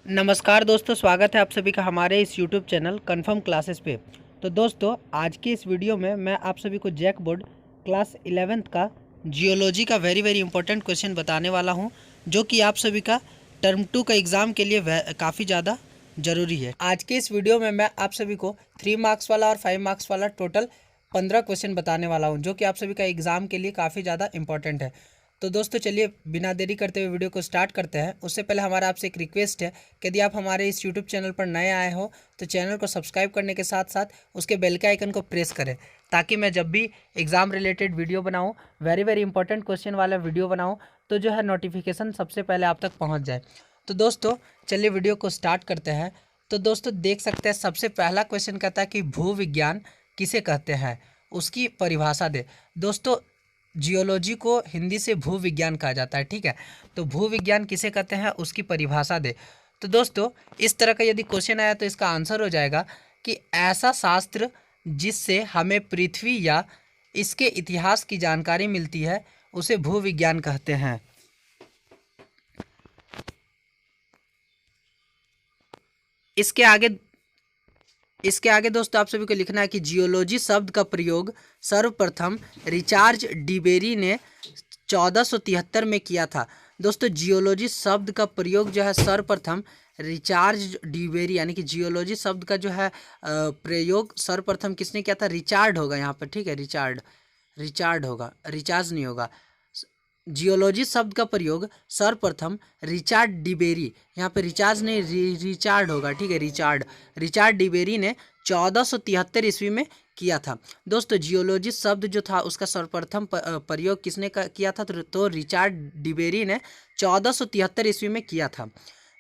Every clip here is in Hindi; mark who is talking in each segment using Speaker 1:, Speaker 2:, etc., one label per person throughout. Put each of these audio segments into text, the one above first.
Speaker 1: नमस्कार दोस्तों, स्वागत है आप सभी का हमारे इस यूट्यूब चैनल कन्फर्म क्लासेस पे। तो दोस्तों, आज की इस वीडियो में मैं आप सभी को जैक बोर्ड क्लास 11th का जियोलॉजी का वेरी इंपॉर्टेंट क्वेश्चन बताने वाला हूं, जो कि आप सभी का टर्म 2 का एग्ज़ाम के लिए काफ़ी ज़्यादा ज़रूरी है। आज के इस वीडियो में मैं आप सभी को 3 मार्क्स वाला और 5 मार्क्स वाला टोटल 15 क्वेश्चन बताने वाला हूँ, जो कि आप सभी का एग्ज़ाम के लिए काफ़ी ज़्यादा इंपॉर्टेंट है। तो दोस्तों, चलिए बिना देरी करते हुए वीडियो को स्टार्ट करते हैं। उससे पहले हमारा आपसे एक रिक्वेस्ट है कि यदि आप हमारे इस यूट्यूब चैनल पर नए आए हो तो चैनल को सब्सक्राइब करने के साथ साथ उसके बेल के आइकन को प्रेस करें, ताकि मैं जब भी एग्ज़ाम रिलेटेड वीडियो बनाऊं, वेरी इंपॉर्टेंट क्वेश्चन वाला वीडियो बनाऊं, तो जो है नोटिफिकेशन सबसे पहले आप तक पहुँच जाए। तो दोस्तों, चलिए वीडियो को स्टार्ट करते हैं। तो दोस्तों, देख सकते हैं सबसे पहला क्वेश्चन कहता है कि भूविज्ञान किसे कहते हैं, उसकी परिभाषा दे। दोस्तों, जियोलॉजी को हिंदी से भूविज्ञान कहा जाता है, ठीक है। तो भूविज्ञान किसे कहते हैं, उसकी परिभाषा दे। तो दोस्तों, इस तरह का यदि क्वेश्चन आया तो इसका आंसर हो जाएगा कि ऐसा शास्त्र जिससे हमें पृथ्वी या इसके इतिहास की जानकारी मिलती है, उसे भूविज्ञान कहते हैं। इसके आगे दोस्तों आप सभी को लिखना है कि जियोलॉजी शब्द का प्रयोग सर्वप्रथम रिचार्ड डिबेरी ने 1473 में किया था। दोस्तों, जियोलॉजी शब्द का प्रयोग जो है सर्वप्रथम रिचार्ड डिबेरी, यानी कि जियोलॉजी शब्द का जो है प्रयोग सर्वप्रथम किसने किया था? रिचार्ड होगा यहाँ पर, ठीक है। रिचार्ड होगा, रिचार्ज नहीं होगा। जियोलॉजी शब्द का प्रयोग सर्वप्रथम रिचार्ड डिबेरी, यहाँ पे रिचार्ज नहीं रिचार्ड होगा, ठीक है। रिचार्ड डिबेरी ने 1473 ईस्वी में किया था। दोस्तों, जियोलॉजी शब्द जो था उसका सर्वप्रथम प्रयोग किसने किया था? तो रिचार्ड डिबेरी ने 1473 ईस्वी में किया था।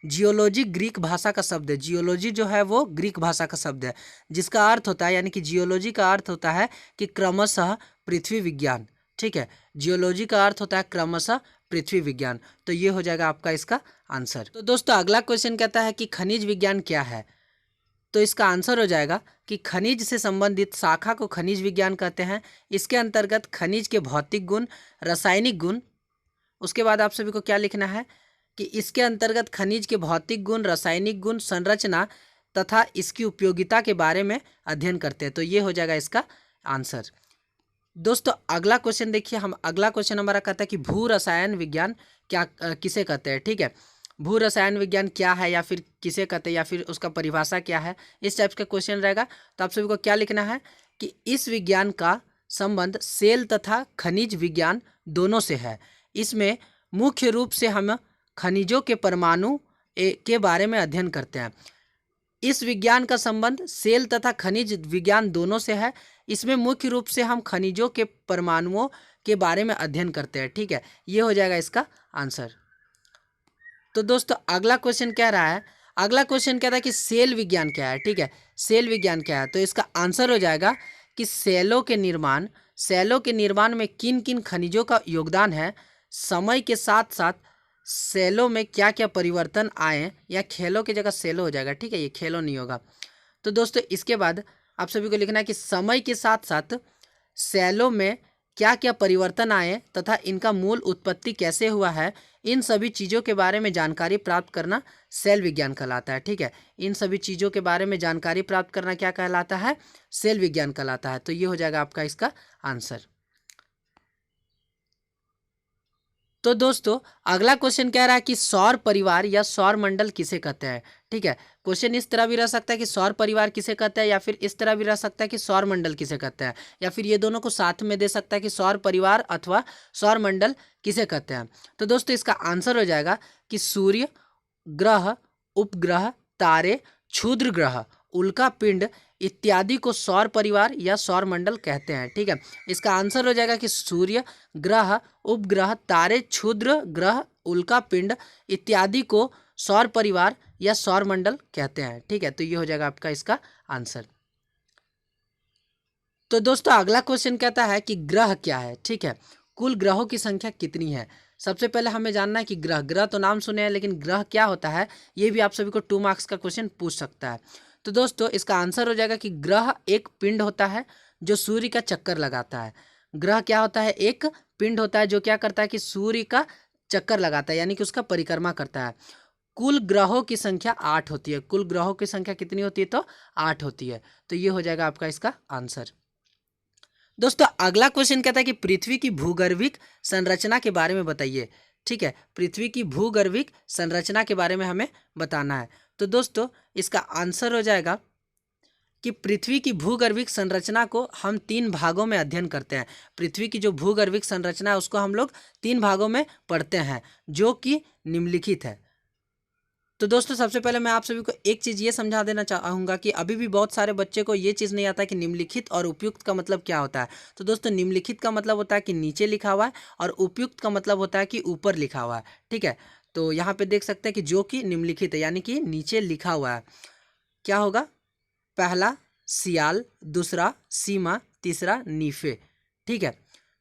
Speaker 1: जियोलॉजी ग्रीक भाषा का शब्द है। जियोलॉजी जो है वो ग्रीक भाषा का शब्द है, जिसका अर्थ होता है, यानी कि जियोलॉजी का अर्थ होता है कि क्रमशः पृथ्वी विज्ञान, ठीक है। जियोलॉजी का अर्थ होता है क्रमशः पृथ्वी विज्ञान। तो ये हो जाएगा आपका इसका आंसर। तो दोस्तों, अगला क्वेश्चन कहता है कि खनिज विज्ञान क्या है। तो इसका आंसर हो जाएगा कि खनिज से संबंधित शाखा को खनिज विज्ञान कहते हैं। इसके अंतर्गत खनिज के भौतिक गुण, रासायनिक गुण, उसके बाद आप सभी को क्या लिखना है कि इसके अंतर्गत खनिज के भौतिक गुण, रासायनिक गुण, संरचना तथा इसकी उपयोगिता के बारे में अध्ययन करते हैं। तो ये हो जाएगा इसका आंसर। दोस्तों, अगला क्वेश्चन देखिए, अगला क्वेश्चन हमारा कहता है कि भू रसायन विज्ञान क्या किसे कहते हैं, ठीक है। भू रसायन विज्ञान क्या है, या फिर किसे कहते हैं, या फिर उसका परिभाषा क्या है, इस टाइप का क्वेश्चन रहेगा। तो आप सभी को क्या लिखना है कि इस विज्ञान का संबंध सेल तथा खनिज विज्ञान दोनों से है। इसमें मुख्य रूप से हम खनिजों के परमाणु के बारे में अध्ययन करते हैं। इस विज्ञान का संबंध सेल तथा खनिज विज्ञान दोनों से है। इसमें मुख्य रूप से हम खनिजों के परमाणुओं के बारे में अध्ययन करते हैं, ठीक है। ये हो जाएगा इसका आंसर। तो दोस्तों, अगला क्वेश्चन कह रहा है, अगला क्वेश्चन कह रहा है कि सेल विज्ञान क्या है, ठीक है। सेल विज्ञान क्या है? तो इसका आंसर हो जाएगा कि सेलों के निर्माण में किन किन खनिजों का योगदान है, समय के साथ साथ सेलों में क्या क्या परिवर्तन आए, या खेलों की जगह सेलो हो जाएगा, ठीक है, ये खेलों नहीं होगा। तो दोस्तों, इसके बाद आप सभी को लिखना है कि समय के साथ साथ सेलों में क्या क्या परिवर्तन आए तथा इनका मूल उत्पत्ति कैसे हुआ है, इन सभी चीज़ों के बारे में जानकारी प्राप्त करना सेल विज्ञान कहलाता है, ठीक है। इन सभी चीज़ों के बारे में जानकारी प्राप्त करना क्या कहलाता है? सेल विज्ञान कहलाता है। तो ये हो जाएगा आपका इसका आंसर। तो दोस्तों, अगला क्वेश्चन कह रहा है कि सौर परिवार या सौर मंडल किसे कहते हैं, ठीक है। क्वेश्चन इस तरह भी रह सकता है कि सौर परिवार किसे कहते हैं, या फिर इस तरह भी रह सकता है कि सौर मंडल किसे कहते हैं, या फिर ये दोनों को साथ में दे सकता है कि सौर परिवार अथवा सौर मंडल किसे कहते हैं। तो दोस्तों, इसका आंसर हो जाएगा कि सूर्य, ग्रह, उपग्रह, तारे, क्षुद्र ग्रह, उल्का पिंड इत्यादि को सौर परिवार या सौर मंडल कहते हैं, ठीक है। इसका आंसर हो जाएगा कि सूर्य, ग्रह, उपग्रह, तारे, क्षुद्र ग्रह, उल्का पिंड इत्यादि को सौर परिवार या सौर मंडल कहते हैं, ठीक है। तो ये हो जाएगा आपका इसका आंसर। तो दोस्तों, अगला क्वेश्चन कहता है कि ग्रह क्या है, ठीक है। कुल ग्रहों की संख्या कितनी है? सबसे पहले हमें जानना है कि ग्रह तो नाम सुने हैं, लेकिन ग्रह क्या होता है, ये भी आप सभी को 2 मार्क्स का क्वेश्चन पूछ सकता है। तो दोस्तों, इसका आंसर हो जाएगा कि ग्रह एक पिंड होता है जो सूर्य का चक्कर लगाता है। ग्रह क्या होता है? एक पिंड होता है जो क्या करता है कि सूर्य का चक्कर लगाता है, यानी कि उसका परिक्रमा करता है। कुल ग्रहों की संख्या 8 होती है। कुल ग्रहों की संख्या कितनी होती है? तो 8 होती है। तो ये हो जाएगा आपका इसका आंसर। दोस्तों अगला क्वेश्चन कहता है कि पृथ्वी की भूगर्भिक संरचना के बारे में बताइए। ठीक है, पृथ्वी की भूगर्भिक संरचना के बारे में हमें बताना है। तो दोस्तों इसका आंसर हो जाएगा कि पृथ्वी की भूगर्भिक संरचना को हम 3 भागों में अध्ययन करते हैं। पृथ्वी की जो भूगर्भिक संरचना है उसको हम लोग 3 भागों में पढ़ते हैं, जो कि निम्नलिखित है। तो दोस्तों सबसे पहले मैं आप सभी को एक चीज़ ये समझा देना चाहूँगा कि अभी भी बहुत सारे बच्चे को ये चीज़ नहीं आता कि निम्नलिखित और उपयुक्त का मतलब क्या होता है। तो दोस्तों निम्नलिखित का मतलब होता है कि नीचे लिखा हुआ है, और उपयुक्त का मतलब होता है कि ऊपर लिखा हुआ है। ठीक है, तो यहाँ पे देख सकते हैं कि जो कि निम्नलिखित है यानी कि नीचे लिखा हुआ है, क्या होगा? पहला सियाल, दूसरा सीमा, तीसरा नीफे। ठीक है,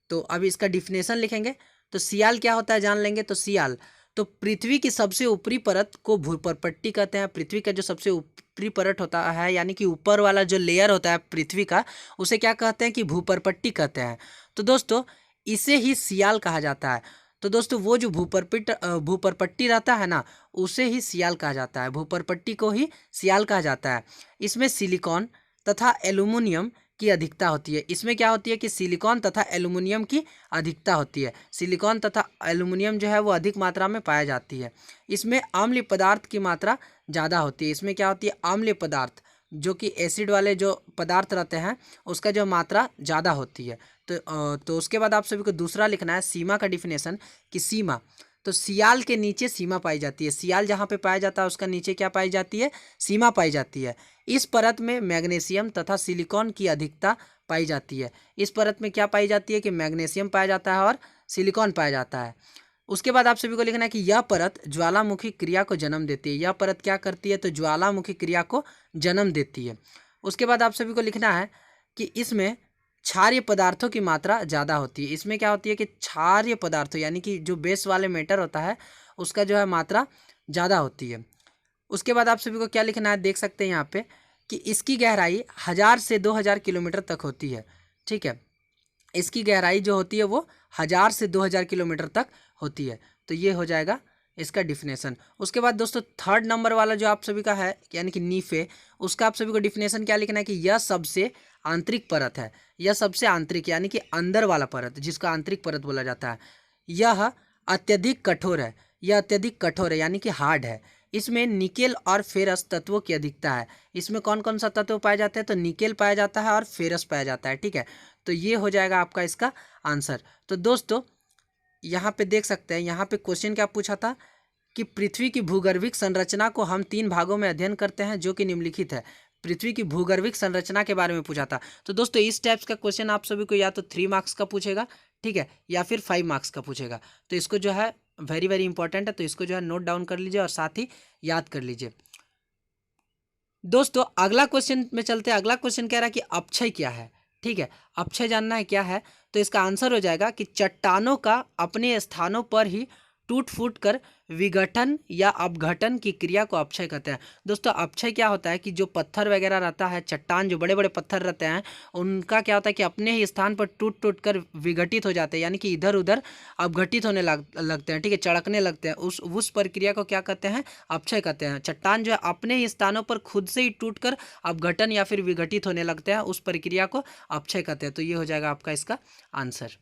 Speaker 1: तो अभी इसका डिफिनेशन लिखेंगे। तो सियाल क्या होता है जान लेंगे। तो सियाल तो पृथ्वी की सबसे ऊपरी परत को भूपर्पट्टी कहते हैं। पृथ्वी का जो सबसे ऊपरी परत होता है यानी कि ऊपर वाला जो लेयर होता है पृथ्वी का, उसे क्या कहते हैं कि भूपर्पट्टी कहते हैं। तो दोस्तों इसे ही सियाल कहा जाता है। तो दोस्तों वो जो भूपर्पट्टी रहता है ना, उसे ही सियाल कहा जाता है। भूपर्पट्टी को ही सियाल कहा जाता है। इसमें सिलिकॉन तथा एल्यूमिनियम की अधिकता होती है। इसमें क्या होती है कि सिलिकॉन तथा एल्यूमिनियम की अधिकता होती है। सिलिकॉन तथा एल्यूमिनियम जो है वो अधिक मात्रा में पाया जाती है। इसमें अम्लीय पदार्थ की मात्रा ज़्यादा होती है। इसमें क्या होती है? अम्लीय पदार्थ, जो कि एसिड वाले जो पदार्थ रहते हैं उसका जो मात्रा ज़्यादा होती है। तो उसके बाद आप सभी को दूसरा लिखना है सीमा का डिफिनेशन, कि सीमा तो सियाल के नीचे सीमा पाई जाती है। सियाल जहाँ पे पाया जाता है उसका नीचे क्या पाई जाती है? सीमा पाई जाती है। इस परत में मैग्नीशियम तथा सिलिकॉन की अधिकता पाई जाती है। इस परत में क्या पाई जाती है कि मैग्नीशियम पाया जाता है और सिलिकॉन पाया जाता है। उसके बाद आप सभी को लिखना है कि यह परत ज्वालामुखी क्रिया को जन्म देती है। यह परत क्या करती है? तो ज्वालामुखी क्रिया को जन्म देती है। उसके बाद आप सभी को लिखना है कि इसमें क्षारीय पदार्थों की मात्रा ज़्यादा होती है। इसमें क्या होती है कि क्षारीय पदार्थों यानी कि जो बेस वाले मेटर होता है उसका जो है मात्रा ज़्यादा होती है। उसके बाद आप सभी को क्या लिखना है, देख सकते हैं यहाँ पे कि इसकी गहराई 1000 से 2000 किलोमीटर तक होती है। ठीक है, इसकी गहराई जो होती है वो 1000 से 2000 किलोमीटर तक होती है। तो ये हो जाएगा इसका डिफिनेशन। उसके बाद दोस्तों थर्ड नंबर वाला जो आप सभी का है यानी कि नीफे, उसका आप सभी को डिफिनेशन क्या लिखना है कि यह सबसे आंतरिक परत है। यह सबसे आंतरिक यानी कि अंदर वाला परत, जिसका आंतरिक परत बोला जाता है। यह अत्यधिक कठोर है। यह अत्यधिक कठोर है यानी कि हार्ड है। इसमें निकेल और फेरस तत्वों की अधिकता है। इसमें कौन कौन सा तत्व पाए जाते हैं? तो निकेल पाया जाता है और फेरस पाया जाता है। ठीक है, तो ये हो जाएगा आपका इसका आंसर। तो दोस्तों यहाँ पे देख सकते हैं, यहाँ पे क्वेश्चन क्या पूछा था कि पृथ्वी की भूगर्भिक संरचना को हम 3 भागों में अध्ययन करते हैं, जो कि निम्नलिखित है। पृथ्वी की भूगर्भिक संरचना के बारे में पूछा था। तो दोस्तों इस टाइप्स का क्वेश्चन आप सभी को या तो 3 मार्क्स का पूछेगा, ठीक है, या फिर 5 मार्क्स का पूछेगा। तो इसको जो है वेरी वेरी इंपॉर्टेंट है, तो इसको जो है नोट डाउन कर लीजिए और साथ ही याद कर लीजिए। दोस्तों अगला क्वेश्चन में चलते हैं। अगला क्वेश्चन कह रहा है कि अपक्षय क्या है। ठीक है, अपक्षय जानना है क्या है। तो इसका आंसर हो जाएगा कि चट्टानों का अपने स्थानों पर ही टूट फूट कर विघटन या अपघटन की क्रिया को अपक्षय कहते हैं। दोस्तों अपक्षय क्या होता है कि जो पत्थर वगैरह रहता है, चट्टान, जो बड़े बड़े पत्थर रहते हैं, उनका क्या होता है कि अपने ही स्थान पर टूट टूट कर विघटित हो जाते हैं, यानी कि इधर उधर अपघटित होने लगते हैं। ठीक है, चढ़कने लगते हैं। उस प्रक्रिया को क्या कहते हैं? अपक्षय कहते हैं। चट्टान जो है अपने ही स्थानों पर खुद से ही टूट कर अपघटन या फिर विघटित होने लगते हैं, उस प्रक्रिया को अपक्षय कहते हैं। तो ये हो जाएगा आपका इसका आंसर।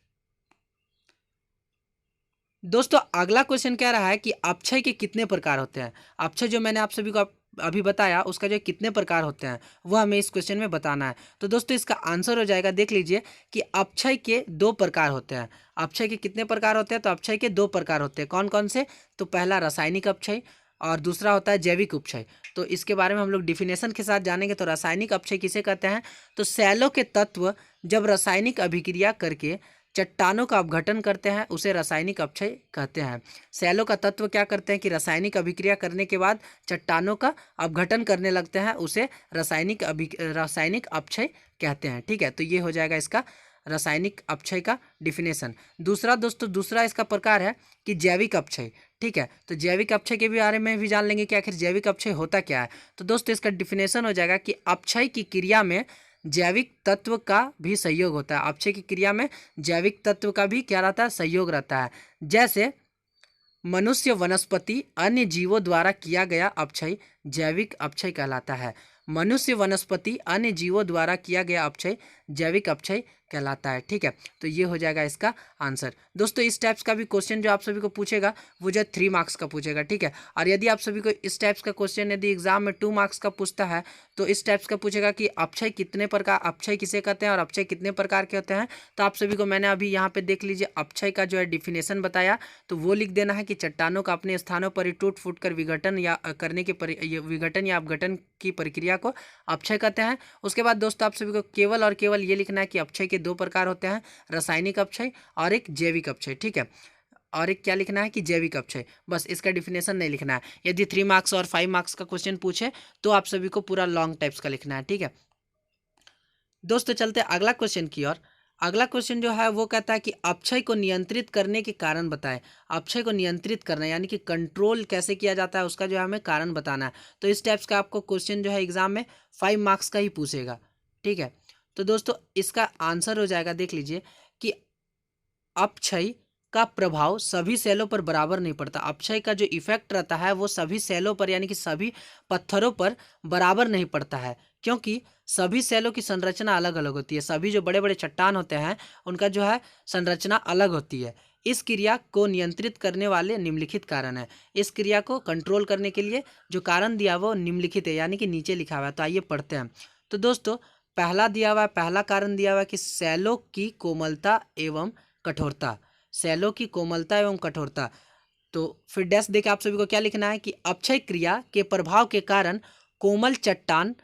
Speaker 1: दोस्तों अगला क्वेश्चन कह रहा है कि अपक्षय के कितने प्रकार होते हैं। अपक्षय जो मैंने आप सभी को अभी बताया, उसका जो कितने प्रकार होते हैं वो हमें इस क्वेश्चन में बताना है। तो दोस्तों इसका आंसर हो जाएगा, देख लीजिए कि अपक्षय के 2 प्रकार होते हैं। अपक्षय के कितने प्रकार होते हैं? तो अपक्षय के 2 प्रकार होते हैं। कौन कौन से? तो पहला रासायनिक अपक्षय और दूसरा होता है जैविक अपक्षय। तो इसके बारे में हम लोग डिफिनेशन के साथ जानेंगे। तो रासायनिक अपक्षय किसे कहते हैं? तो सैलों के तत्व जब रासायनिक अभिक्रिया करके चट्टानों का अपघटन करते हैं उसे रासायनिक अपक्षय कहते हैं। सैलों का तत्व क्या करते हैं कि रासायनिक अभिक्रिया करने के बाद चट्टानों का अपघटन करने लगते हैं, उसे रासायनिक अपक्षय कहते हैं। ठीक है, तो ये हो जाएगा इसका रासायनिक अपक्षय का डिफिनेशन। दूसरा दोस्तों, दूसरा इसका प्रकार है कि जैविक अपक्षय। ठीक है, तो जैविक अपक्षय के बारे में भी जान लेंगे कि आखिर जैविक अपक्षय होता क्या है। तो दोस्तों इसका डिफिनेशन हो जाएगा कि अपक्षय की क्रिया में जैविक तत्व का भी सहयोग होता है। अपक्षय की क्रिया में जैविक तत्व का भी क्या रहता है? सहयोग रहता है। जैसे मनुष्य, वनस्पति, अन्य जीवों द्वारा किया गया अपक्षय जैविक अपक्षय कहलाता है। मनुष्य, वनस्पति, अन्य जीवों द्वारा किया गया अपक्षय जैविक अपक्षय कहलाता है। ठीक है, तो ये हो जाएगा इसका आंसर। दोस्तों इस टाइप्स का भी क्वेश्चन जो आप सभी को पूछेगा वो जो 3 मार्क्स का पूछेगा। ठीक है, और यदि आप सभी को इस टाइप्स का क्वेश्चन यदि एग्जाम में 2 मार्क्स का पूछता है तो इस टाइप्स का पूछेगा कि अपक्षय कितने प्रकार, अपक्षय किसे कहते हैं और अपक्षय कितने प्रकार के होते हैं। तो आप सभी को मैंने अभी यहाँ पे देख लीजिए अपक्षय का जो है डिफिनेशन बताया, तो वो लिख देना है कि चट्टानों का अपने स्थानों पर ही टूट फूट कर विघटन या करने के विघटन या अपघटन की प्रक्रिया को अपक्षय कहते हैं। उसके बाद दोस्तों आप सभी को केवल और केवल ये लिखना है कि अपक्षय के 2 प्रकार होते हैं, रासायनिक अपक्षय और एक जैविक अपक्षय। ठीक है, और एक क्या लिखना है कि जैविक अपक्षय, बस इसका डिफिनेशन नहीं लिखना है। यदि 3 मार्क्स और 5 मार्क्स का क्वेश्चन पूछे तो आप सभी को पूरा लॉन्ग टाइप्स का लिखना है। ठीक है दोस्तों, चलते अगला क्वेश्चन की ओर। अगला क्वेश्चन जो है वो कहता है कि अपक्षय को नियंत्रित करने के कारण बताएं। अपक्षय को नियंत्रित करना यानी कि कंट्रोल कैसे किया जाता है उसका जो है हमें कारण बताना है। तो इस टाइप्स का आपको क्वेश्चन जो है एग्जाम में 5 मार्क्स का ही पूछेगा। ठीक है, तो दोस्तों इसका आंसर हो जाएगा, देख लीजिए कि अपक्षय का प्रभाव सभी सेलों पर बराबर नहीं पड़ता। अपक्षय का जो इफेक्ट रहता है वो सभी सेलों पर यानी कि सभी पत्थरों पर बराबर नहीं पड़ता है, क्योंकि सभी सेलों की संरचना अलग अलग होती है। सभी जो बड़े बड़े चट्टान होते हैं उनका जो है संरचना अलग होती है। इस क्रिया को नियंत्रित करने वाले निम्नलिखित कारण है। इस क्रिया को कंट्रोल करने के लिए जो कारण दिया वो निम्नलिखित है, यानी कि नीचे लिखा हुआ है। तो आइए पढ़ते हैं। तो दोस्तों पहला दिया हुआ है, पहला कारण दिया हुआ है कि सेलों की कोमलता एवं कठोरता। सेलों की कोमलता एवं कठोरता। तो फिर डैश देके आप सभी को क्या लिखना है कि अपक्षय क्रिया के प्रभाव के कारण कोमल चट्टान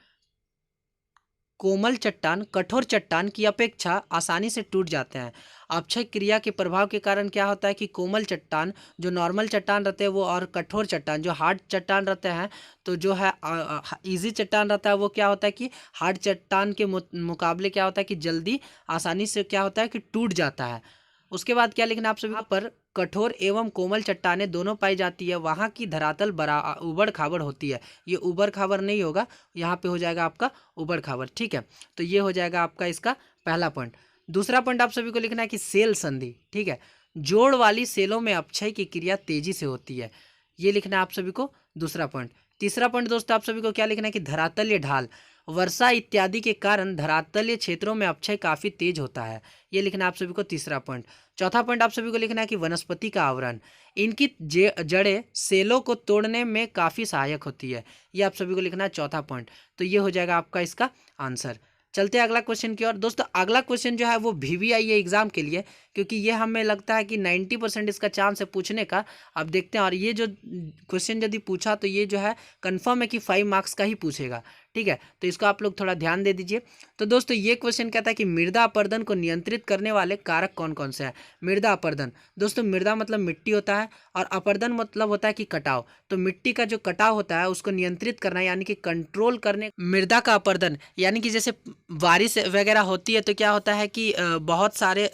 Speaker 1: कठोर चट्टान की अपेक्षा आसानी से टूट जाते हैं। अपक्षय क्रिया के प्रभाव के कारण क्या होता है कि कोमल चट्टान जो नॉर्मल चट्टान रहते हैं वो और कठोर चट्टान जो हार्ड चट्टान रहते हैं, तो जो है इजी चट्टान रहता है वो क्या होता है कि हार्ड चट्टान के मुकाबले क्या होता है कि जल्दी आसानी से क्या होता है कि टूट जाता है। उसके बाद क्या लिखना आप सभी पर कठोर एवं कोमल चट्टानें दोनों पाई जाती है। वहाँ की धरातल उबड़ खाबड़ होती है। ये उबड़ खाबड़ नहीं होगा, यहाँ पे हो जाएगा आपका उबड़ खाबड़। ठीक है, तो ये हो जाएगा आपका इसका पहला पॉइंट। दूसरा पॉइंट आप सभी को लिखना है कि सेल संधि। ठीक है, जोड़ वाली सेलों में अपक्षय की क्रिया तेजी से होती है, ये लिखना है आप सभी को दूसरा पॉइंट। तीसरा पॉइंट दोस्तों आप सभी को क्या लिखना है कि धरातलीय ढाल, वर्षा इत्यादि के कारण धरातलीय क्षेत्रों में अपक्षय काफी तेज होता है, ये लिखना है आप सभी को तीसरा पॉइंट। चौथा पॉइंट आप सभी को लिखना है कि वनस्पति का आवरण, इनकी जड़ें सेलों को तोड़ने में काफी सहायक होती है, ये आप सभी को लिखना है चौथा पॉइंट। तो ये हो जाएगा आपका इसका आंसर। चलते हैं अगला क्वेश्चन की ओर। दोस्तों अगला क्वेश्चन जो है वो VVI एग्जाम के लिए, क्योंकि ये हमें लगता है कि 90% इसका चांस है पूछने का। अब देखते हैं, और ये जो क्वेश्चन यदि पूछा तो ये जो है कंफर्म है कि 5 मार्क्स का ही पूछेगा। ठीक है, तो इसको आप लोग थोड़ा ध्यान दे दीजिए। तो दोस्तों ये क्वेश्चन कहता है कि मृदा अपरदन को नियंत्रित करने वाले कारक कौन कौन से हैं। मृदा अपरदन, दोस्तों मृदा मतलब मिट्टी होता है और अपरदन मतलब होता है कि कटाव। तो मिट्टी का जो कटाव होता है उसको नियंत्रित करना यानी कि कंट्रोल करने। मृदा का अपरदन यानी कि जैसे बारिश वगैरह होती है तो क्या होता है कि बहुत सारे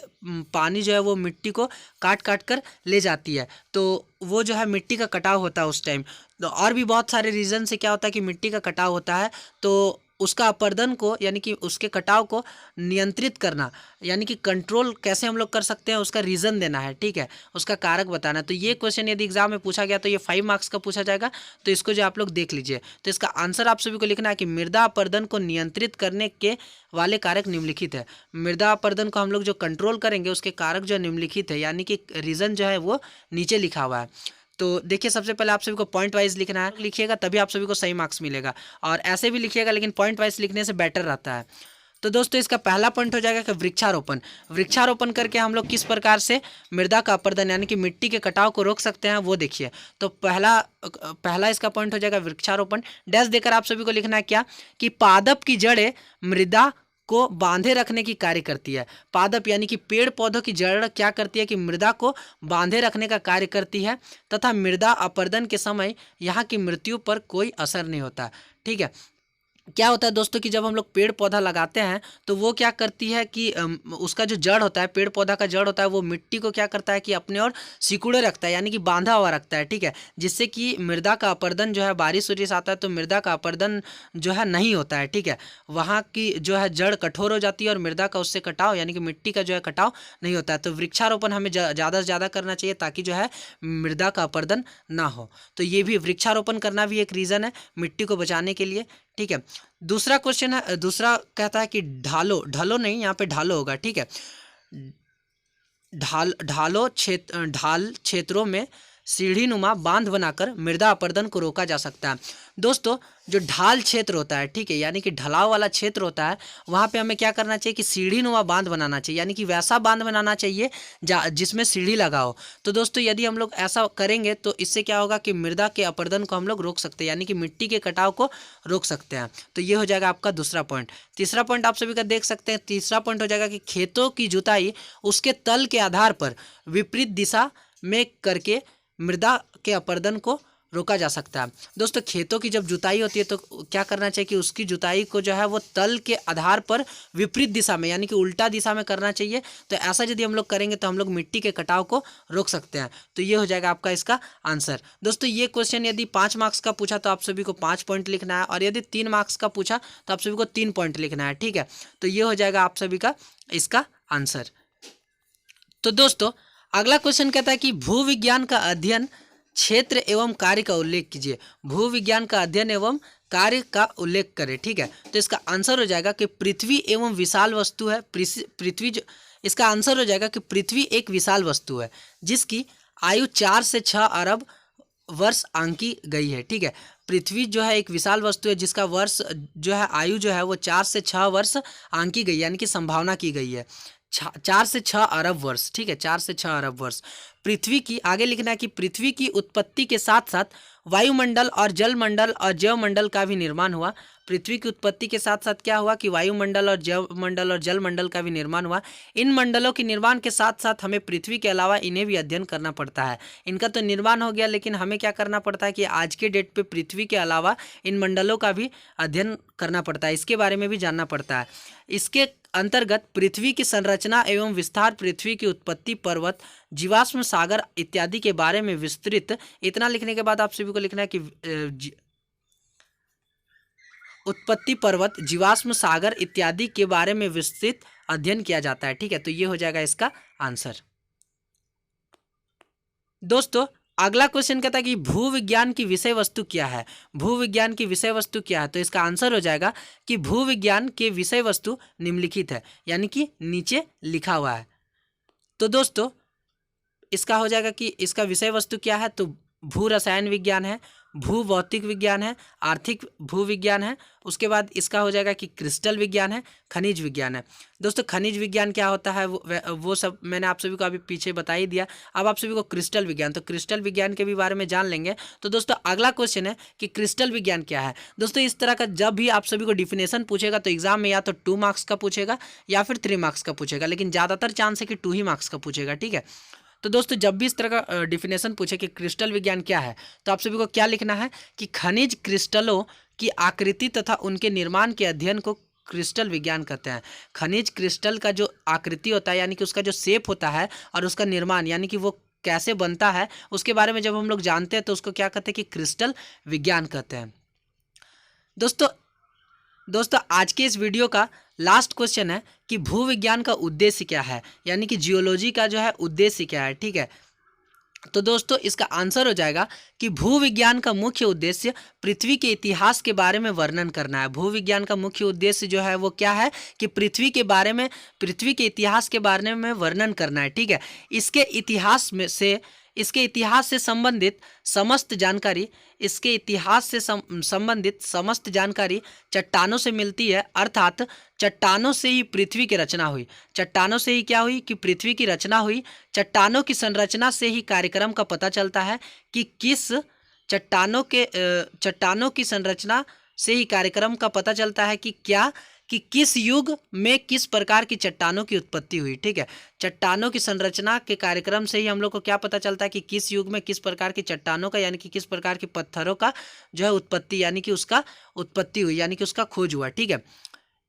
Speaker 1: पानी जो है वो मिट्टी को काट काट कर ले जाती है, तो वो जो है मिट्टी का कटाव होता है उस टाइम। तो और भी बहुत सारे रीज़न से क्या होता है कि मिट्टी का कटाव होता है, तो उसका अपरदन को यानी कि उसके कटाव को नियंत्रित करना यानी कि कंट्रोल कैसे हम लोग कर सकते हैं उसका रीज़न देना है। ठीक है, उसका कारक बताना। तो ये क्वेश्चन यदि एग्जाम में पूछा गया तो ये 5 मार्क्स का पूछा जाएगा, तो इसको जो आप लोग देख लीजिए। तो इसका आंसर आप सभी को लिखना है कि मृदा अपरदन को नियंत्रित करने के वाले कारक निम्नलिखित है। मृदा अपरदन को हम लोग जो कंट्रोल करेंगे उसके कारक जो निम्नलिखित है, यानी कि रीज़न जो है वो नीचे लिखा हुआ है। तो देखिए सबसे पहले आप सभी को पॉइंट वाइज लिखना है, लिखिएगा तभी आप सभी को सही मार्क्स मिलेगा, और ऐसे भी लिखिएगा लेकिन पॉइंट वाइज लिखने से बेटर रहता है। तो दोस्तों इसका पहला पॉइंट हो जाएगा कि वृक्षारोपण। वृक्षारोपण करके हम लोग किस प्रकार से मृदा का अपरदन यानी कि मिट्टी के कटाव को रोक सकते हैं वो देखिए। तो पहला इसका पॉइंट हो जाएगा वृक्षारोपण। डैश देकर आप सभी को लिखना है क्या कि पादप की जड़ें मृदा को बांधे रखने की कार्य करती है। पादप यानी कि पेड़ पौधों की जड़ क्या करती है कि मृदा को बांधे रखने का कार्य करती है, तथा मृदा अपरदन के समय यहाँ की मृत्यु पर कोई असर नहीं होता। ठीक है, क्या होता है दोस्तों कि जब हम लोग पेड़ पौधा लगाते हैं तो वो क्या करती है कि उसका जो जड़ होता है, पेड़ पौधा का जड़ होता है, वो मिट्टी को क्या करता है कि अपने और सिकुड़े रखता है, यानी कि बांधा हुआ रखता है, ठीक है, जिससे कि मृदा का अपरदन जो है, बारिश वारिश आता है तो मृदा का अपरदन जो है नहीं होता है, ठीक है, वहाँ की जो है जड़ कठोर हो जाती है और मृदा का उससे कटाव यानी कि मिट्टी का जो है कटाव नहीं होता है। तो वृक्षारोपण हमें ज़्यादा से ज़्यादा करना चाहिए ताकि जो है मृदा का अपरदन ना हो। तो ये भी वृक्षारोपण करना भी एक रीज़न है मिट्टी को बचाने के लिए, ठीक है। दूसरा क्वेश्चन है, दूसरा कहता है कि ढालो, ढलो नहीं, यहाँ पे ढालो होगा, ठीक है, ढाल क्षेत्रों में सीढ़ीनुमा बांध बनाकर मृदा अपरदन को रोका जा सकता है। दोस्तों जो ढाल क्षेत्र होता है, ठीक है, यानी कि ढलाव वाला क्षेत्र होता है, वहाँ पे हमें क्या करना चाहिए कि सीढ़ीनुमा बांध बनाना चाहिए, यानी कि वैसा बांध बनाना चाहिए जिसमें सीढ़ी लगा हो। तो दोस्तों यदि हम लोग ऐसा करेंगे तो इससे क्या होगा कि मृदा के अपरदन को हम लोग रोक सकते हैं, यानी कि मिट्टी के कटाव को रोक सकते हैं। तो ये हो जाएगा आपका दूसरा पॉइंट। तीसरा पॉइंट आप सभी का देख सकते हैं, तीसरा पॉइंट हो जाएगा कि खेतों की जुताई उसके तल के आधार पर विपरीत दिशा में करके मृदा के अपरदन को रोका जा सकता है। दोस्तों खेतों की जब जुताई होती है तो क्या करना चाहिए कि उसकी जुताई को जो है वो तल के आधार पर विपरीत दिशा में यानी कि उल्टा दिशा में करना चाहिए। तो ऐसा यदि हम लोग करेंगे तो हम लोग मिट्टी के कटाव को रोक सकते हैं। तो ये हो जाएगा आपका इसका आंसर। दोस्तों ये क्वेश्चन यदि 5 मार्क्स का पूछा तो आप सभी को 5 पॉइंट लिखना है, और यदि 3 मार्क्स का पूछा तो आप सभी को 3 पॉइंट लिखना है, ठीक है। तो ये हो जाएगा आप सभी का इसका आंसर। तो दोस्तों अगला क्वेश्चन कहता है कि भूविज्ञान का अध्ययन क्षेत्र एवं कार्य का उल्लेख कीजिए। भूविज्ञान का अध्ययन एवं कार्य का उल्लेख करें, ठीक है। तो इसका आंसर हो जाएगा कि पृथ्वी एवं विशाल वस्तु है। पृथ्वी इसका आंसर हो जाएगा कि पृथ्वी एक विशाल वस्तु है जिसकी आयु 4 से 6 अरब वर्ष आंकी गई है, ठीक है। पृथ्वी जो है एक विशाल वस्तु है जिसका वर्ष जो है आयु जो है वो 4 से 6 वर्ष आंकी गई, यानी कि संभावना की गई है 4 से 6 अरब वर्ष, ठीक है, 4 से 6 अरब वर्ष। पृथ्वी की आगे लिखना है कि पृथ्वी की उत्पत्ति के साथ साथ वायुमंडल और जलमंडल और जैवमंडल का भी निर्माण हुआ। पृथ्वी की उत्पत्ति के साथ साथ क्या हुआ कि वायुमंडल और जैवमंडल और जलमंडल का भी निर्माण हुआ। इन मंडलों के निर्माण के साथ साथ हमें पृथ्वी के अलावा इन्हें भी अध्ययन करना पड़ता है। इनका तो निर्माण हो गया, लेकिन हमें क्या करना पड़ता है कि आज के डेट पे पृथ्वी के अलावा इन मंडलों का भी अध्ययन करना पड़ता है, इसके बारे में भी जानना पड़ता है। इसके अंतर्गत पृथ्वी की संरचना एवं विस्तार, पृथ्वी की उत्पत्ति, पर्वत, जीवाश्म सागर इत्यादि के बारे में विस्तृत, इतना लिखने के बाद आप सभी को लिखना है कि उत्पत्ति, पर्वत, जीवाश्म सागर इत्यादि के बारे में विस्तृत अध्ययन किया जाता है, ठीक है। तो ये हो जाएगा इसका आंसर। दोस्तों अगला क्वेश्चन कहता है कि भूविज्ञान की विषय वस्तु क्या है। भूविज्ञान की विषय वस्तु क्या है, तो इसका आंसर हो जाएगा कि भूविज्ञान के विषय वस्तु निम्नलिखित है, यानी कि नीचे लिखा हुआ है। तो दोस्तों इसका हो जाएगा कि इसका विषय वस्तु क्या है, तो भू रसायन विज्ञान है, भू भौतिक विज्ञान है, आर्थिक भूविज्ञान है, उसके बाद इसका हो जाएगा कि क्रिस्टल विज्ञान है, खनिज विज्ञान है। दोस्तों खनिज विज्ञान क्या होता है वो सब मैंने आप सभी को अभी पीछे बता ही दिया। अब आप सभी को क्रिस्टल विज्ञान, तो क्रिस्टल विज्ञान के भी बारे में जान लेंगे। तो दोस्तों अगला क्वेश्चन है कि क्रिस्टल विज्ञान क्या है। दोस्तों इस तरह का जब भी आप सभी को डिफिनेशन पूछेगा तो एग्जाम में या तो 2 मार्क्स का पूछेगा या फिर 3 मार्क्स का पूछेगा, लेकिन ज़्यादातर चांस है कि 2 ही मार्क्स का पूछेगा, ठीक है। तो दोस्तों जब भी इस तरह का डिफिनेशन पूछे कि क्रिस्टल विज्ञान क्या है, तो आप सभी को क्या लिखना है कि खनिज क्रिस्टलों की आकृति तथा उनके निर्माण के अध्ययन को क्रिस्टल विज्ञान कहते हैं। खनिज क्रिस्टल का जो आकृति होता है, यानी कि उसका जो शेप होता है, और उसका निर्माण यानी कि वो कैसे बनता है, उसके बारे में जब हम लोग जानते हैं तो उसको क्या कहते हैं कि क्रिस्टल विज्ञान कहते हैं। दोस्तों आज के इस वीडियो का लास्ट क्वेश्चन है कि भूविज्ञान का उद्देश्य क्या है, यानी कि जियोलॉजी का जो है उद्देश्य क्या है, ठीक है। तो दोस्तों इसका आंसर हो जाएगा कि भूविज्ञान का मुख्य उद्देश्य पृथ्वी के इतिहास के बारे में वर्णन करना है। भूविज्ञान का मुख्य उद्देश्य जो है वो क्या है कि पृथ्वी के बारे में, पृथ्वी के इतिहास के बारे में वर्णन करना है, ठीक है। इसके इतिहास से संबंधित समस्त जानकारी, इसके इतिहास से संबंधित समस्त जानकारी चट्टानों से मिलती है, अर्थात चट्टानों से ही पृथ्वी की रचना हुई। चट्टानों से ही क्या हुई कि पृथ्वी की रचना हुई। चट्टानों की संरचना से ही कार्यक्रम का पता चलता है कि किस चट्टानों की संरचना से ही कार्यक्रम का पता चलता है कि क्या कि किस युग में किस प्रकार की चट्टानों की उत्पत्ति हुई। ठीक है, चट्टानों की संरचना के कार्यक्रम से ही हम लोग को क्या पता चलता है कि किस युग में किस प्रकार की चट्टानों का यानी कि किस प्रकार के पत्थरों का जो है उत्पत्ति यानी कि उसका उत्पत्ति हुई यानी कि उसका खोज हुआ। ठीक है,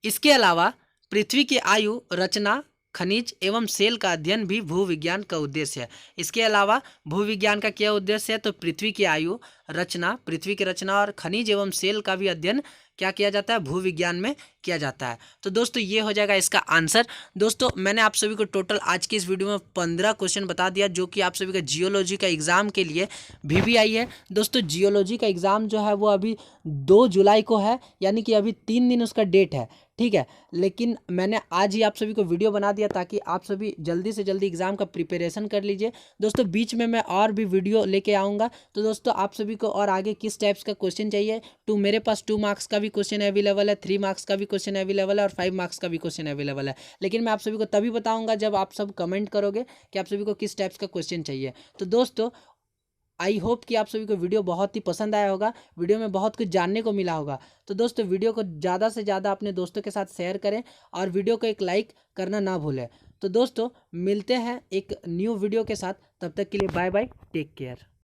Speaker 1: इसके अलावा पृथ्वी की आयु, रचना, खनिज एवं सेल का अध्ययन भी भूविज्ञान का उद्देश्य है। इसके अलावा भूविज्ञान का क्या उद्देश्य है, तो पृथ्वी की आयु, रचना, पृथ्वी की रचना और खनिज एवं सेल का भी अध्ययन क्या किया जाता है, भूविज्ञान में किया जाता है। तो दोस्तों ये हो जाएगा इसका आंसर। दोस्तों मैंने आप सभी को टोटल आज की इस वीडियो में 15 क्वेश्चन बता दिया जो कि आप सभी का जियोलॉजी का एग्जाम के लिए भी आई है। दोस्तों जियोलॉजी का एग्जाम जो है वो अभी 2 जुलाई को है, यानी कि अभी 3 दिन उसका डेट है। ठीक है, लेकिन मैंने आज ही आप सभी को वीडियो बना दिया ताकि आप सभी जल्दी से जल्दी एग्जाम का प्रिपरेशन कर लीजिए। दोस्तों बीच में मैं और भी वीडियो लेके आऊँगा। तो दोस्तों आप सभी को और आगे किस टाइप्स का क्वेश्चन चाहिए, मेरे पास 2 मार्क्स का भी क्वेश्चन अवेलेबल है, 3 मार्क्स का भी क्वेश्चन अवेलेबल है और 5 मार्क्स का भी क्वेश्चन अवेलेबल है। लेकिन मैं आप सभी को तभी बताऊँगा जब आप सब कमेंट करोगे कि आप सभी को किस टाइप्स का क्वेश्चन चाहिए। तो दोस्तों आई होप कि आप सभी को वीडियो बहुत ही पसंद आया होगा, वीडियो में बहुत कुछ जानने को मिला होगा। तो दोस्तों वीडियो को ज़्यादा से ज़्यादा अपने दोस्तों के साथ शेयर करें और वीडियो को एक लाइक करना ना भूलें। तो दोस्तों मिलते हैं एक न्यू वीडियो के साथ, तब तक के लिए बाय बाय, टेक केयर।